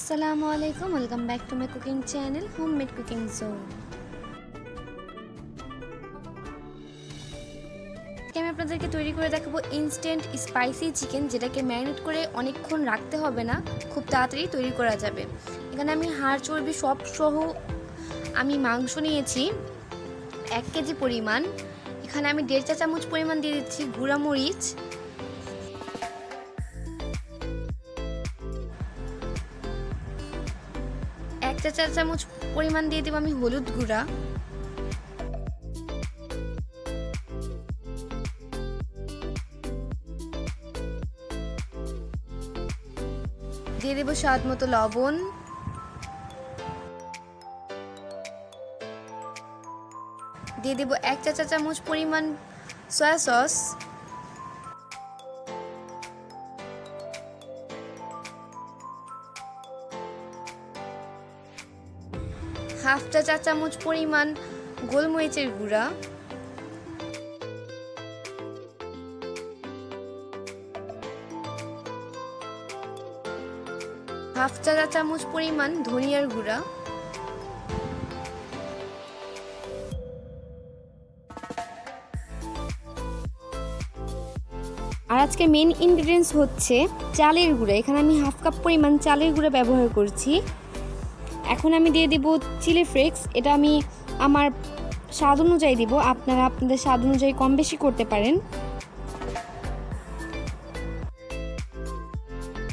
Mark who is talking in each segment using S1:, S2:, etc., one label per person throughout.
S1: আসসালামু আলাইকুম, welcome back to my cooking channel homemade cooking zone. আমি আপনাদেরকে তৈরি করে দেখাবো ইনস্ট্যান্ট স্পাইসি চিকেন, যেটাকে ম্যারিনেট করে অনেকক্ষণ রাখতে হবে না, খুব তাড়াতাড়ি তৈরি করা যাবে। এখানে আমি হাড় চর্বি সব সহ আমি মাংস নিয়েছি 1 কেজি পরিমাণ। এখানে আমি 1.5 চা চামচ পরিমাণ দিয়ে দিচ্ছি গুঁড়া মরিচ, 1 চা চামচ পরিমাণ দিয়ে দেব আমি হলুদ গুঁড়া, দিয়ে দেব স্বাদ মতো লবণ, দিয়ে দেব 1 চা চামচ পরিমাণ সয়া সস, হাফ চা চামচ পরিমাণ গোলমরিচের গুঁড়া, হাফ চা চামচ পরিমাণ ধনিয়ার গুঁড়া, আর আজকে মেন ইনগ্রেডিয়েন্টস হচ্ছে চালের গুঁড়া। এখানে আমি হাফ কাপ পরিমাণ চালের গুঁড়া ব্যবহার করছি। এখন আমি দিয়ে দেব চিলি ফ্লেক্স। এটা আমি আমার স্বাদ অনুযায়ী দিব, আপনারা আপনাদের স্বাদ অনুযায়ী কম বেশি করতে পারেন।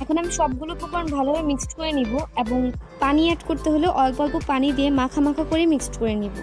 S1: এখন আমি সবগুলো উপকরণ ভালোভাবে মিক্সড করে নিব এবং পানি অ্যাড করতে হলে অল্প অল্প পানি দিয়ে মাখা মাখা করে মিক্সড করে নিব।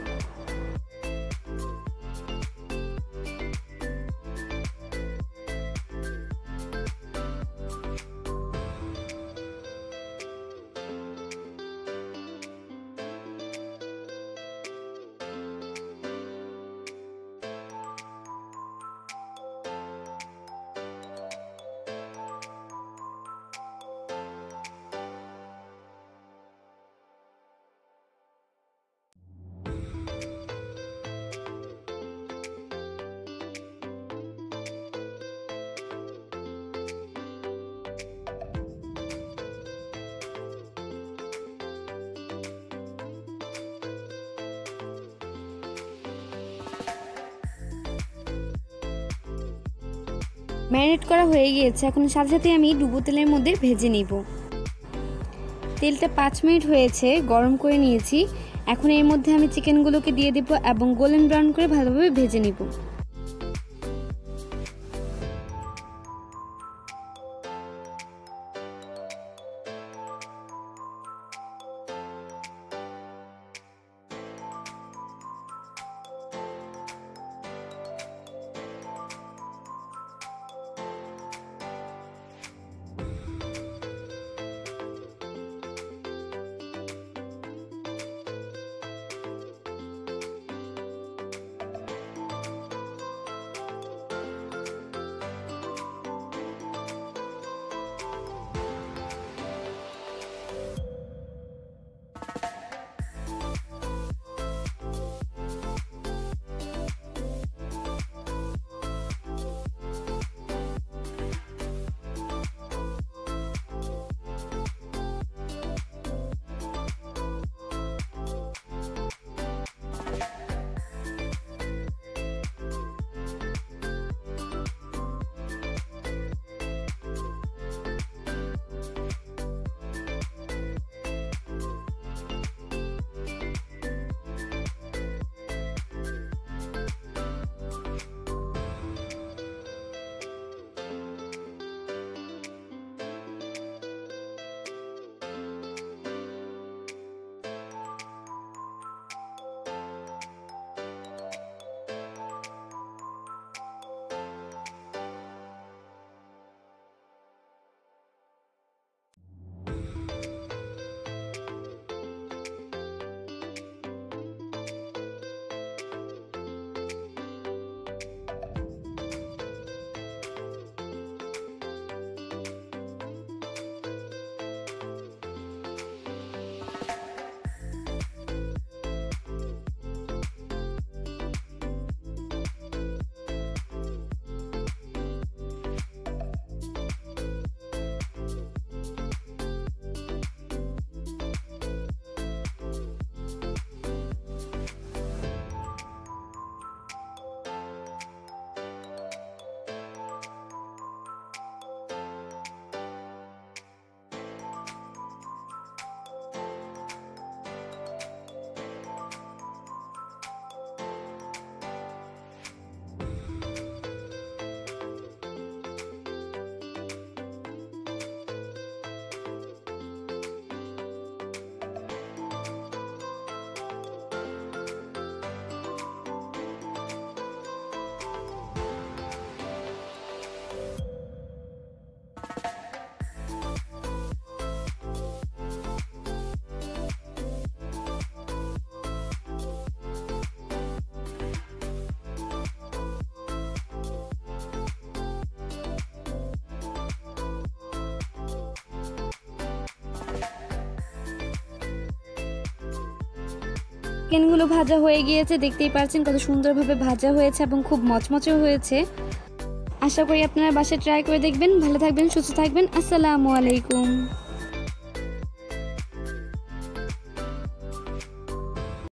S1: ম্যারিনেট করা হয়ে গিয়েছে। এখন সাথে সাথে আমি ডুবো তেলের মধ্যে ভেজে নিব। তেলটা 5 মিনিট হয়েছে, গরম করে নিয়েছি। এখন এর মধ্যে আমি চিকেনগুলোকে দিয়ে দেব এবং গোল্ডেন ব্রাউন করে ভালোভাবে ভেজে নিব। চিকেনগুলো ভাজা হয়ে গিয়েছে, দেখতেই পাচ্ছেন কত সুন্দরভাবে ভাজা হয়েছে এবং খুব মচমচে হয়েছে। আশা করি আপনারা বাসায় ট্রাই করে দেখবেন। ভালো থাকবেন, সুস্থ থাকবেন। আসসালামু আলাইকুম।